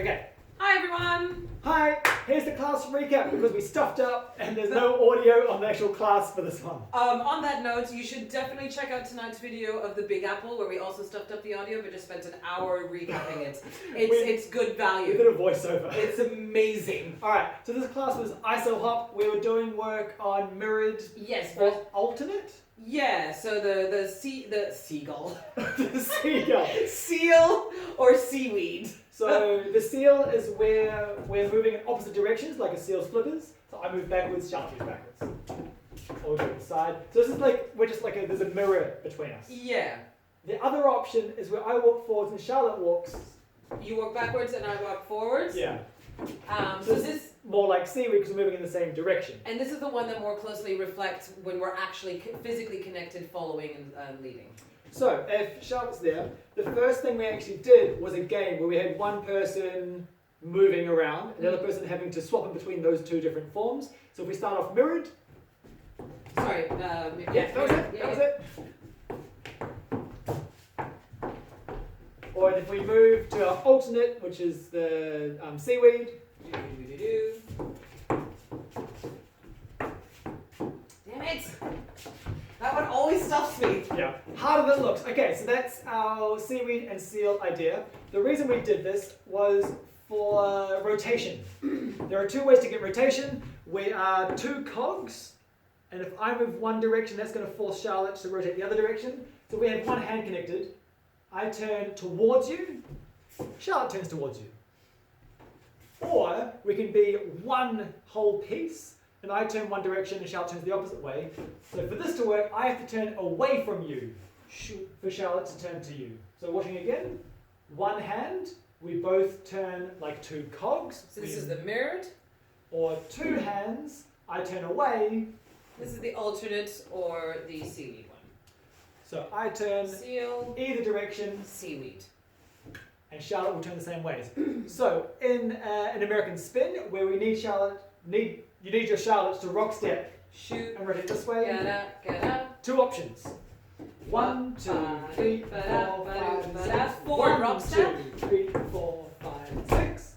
Okay. Hi everyone! Hi, here's the class recap because we stuffed up and there's no audio on the actual class for this one. On that note, you should definitely check out tonight's video of the Big Apple where we also stuffed up the audio but just spent an hour recapping it. It's good We did value. a voiceover. It's amazing. Alright, so this class was ISOHOP. We were doing work on mirrored Yes, or but alternate. yeah, so the seagull. The seagull. Seal or seaweed. So the seal is where we're moving in opposite directions, like a seal's flippers. So I move backwards, Charlotte moves backwards. Or we go to the side. So this is like, there's a mirror between us. Yeah. The other option is where I walk forwards and Charlotte walks. You walk backwards and I walk forwards. Yeah. So this More like seaweed because we're moving in the same direction. and this is the one that more closely reflects when we're actually physically connected, following and leading. So, if Charlotte's there, the first thing we actually did was a game where we had one person moving around, another person having to swap in between those two different forms. So if we start off mirrored, Sorry, that was it, that was it. Or if we move to our alternate, which is the seaweed, Damn it! That one always stops me. yeah, harder than it looks. Okay, so that's our seaweed and seal idea. The reason we did this was for rotation. There are two ways to get rotation. We are two cogs, and if I move one direction, that's going to force Charlotte to rotate the other direction. So we have one hand connected. I turn towards you, Charlotte turns towards you. Or we can be one whole piece, and I turn one direction and Charlotte turns the opposite way. So for this to work, I have to turn away from you for Charlotte to turn to you. So watching again, one hand, we both turn like two cogs. So this is the mirrored. Or two hands, I turn away. This is the alternate or the seaweed one. So I turn Seal, either direction, seaweed. and Charlotte will turn the same ways. So in an American spin, where we need you need your Charlotte to rock step Shoot, and rotate this way. get up. Two options. 1, 2, 3, 4, 5, 6. Forward rock step. 2, 3, 4, 5, 6.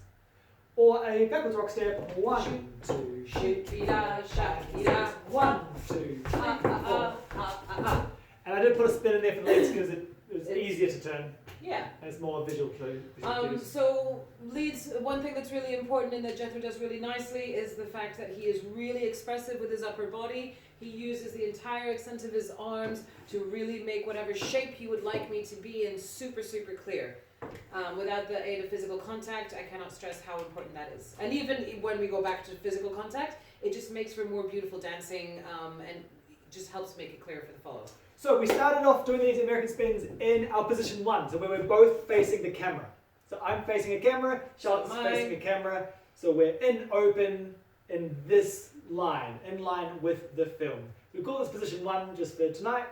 Or a backwards rock step. 1, 2, 3, Shakira, Shakira. 1, 2, 3, 4. And I did put a spin in there for the leads because it was easier to turn Yeah. and it's more visual clue. So leads, one thing that's really important and that Jethro does really nicely is the fact that he is really expressive with his upper body. He uses the entire extent of his arms to really make whatever shape he would like me to be in super, super clear. Without the aid of physical contact, I cannot stress how important that is. And even when we go back to physical contact, it just makes for more beautiful dancing and just helps make it clear for the follow. So we started off doing these American spins in our position 1, so where we're both facing the camera. So I'm facing a camera, Charlotte's facing a camera, so we're in open in this line, in line with the film. We call this position 1 just for tonight.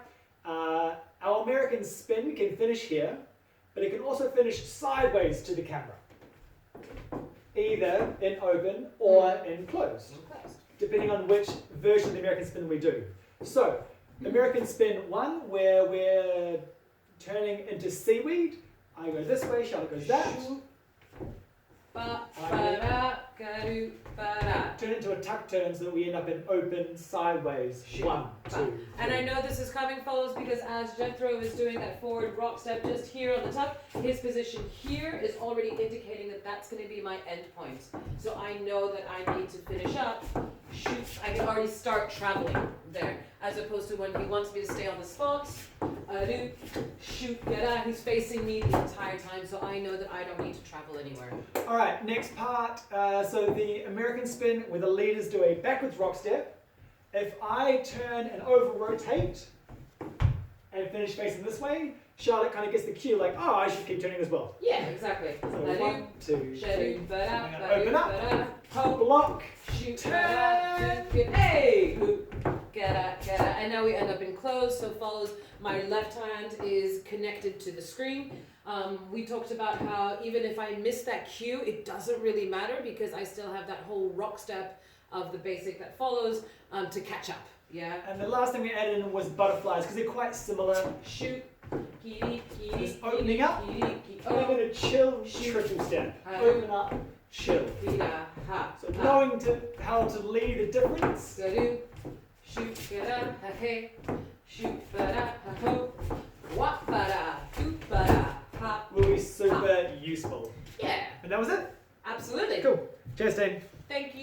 Our American spin can finish here, but it can also finish sideways to the camera. Either in open or in closed, depending on which version of the American spin we do. So, American spin 1, where we're turning into seaweed. I go this way, Charlotte goes that. Turn into a tuck turn so that we end up in open sideways. 1, 2. And I know this is coming, fellows, because as Jethro is doing that forward rock step just here on the tuck, his position here is already indicating that that's going to be my end point. So I know that I need to finish up. Shoot, I can already start traveling there, as opposed to when he wants me to stay on the spot. Shoot, get out. He's facing me the entire time, so I know that I don't need to travel anywhere. Alright, next part. So the American spin where the leaders do a backwards rock step. If I turn and over rotate and finish facing this way, Charlotte kind of gets the cue like, oh, I should keep turning as well. Yeah, exactly. So 1, 2, 3. Open up. Block. Shoot, Turn. Hey! Get out. And now we end up in close, so follows my left hand is connected to the screen. We talked about how even if I miss that cue, it doesn't really matter because I still have that whole rock step of the basic that follows to catch up. Yeah. And the last thing we added in was butterflies because they're quite similar. Shoot. Just opening up. And then a chill triple step. Open up, chill. Hida, ha. So knowing how to lead the difference. Do, shoot, ga-da, ha, hey. Shoot, ba-da, ha, ho. Wap, ba-da, doop, ba-da, ha. Will be super useful. Yeah, And that was it. absolutely. Cool. Cheers, team. Thank you.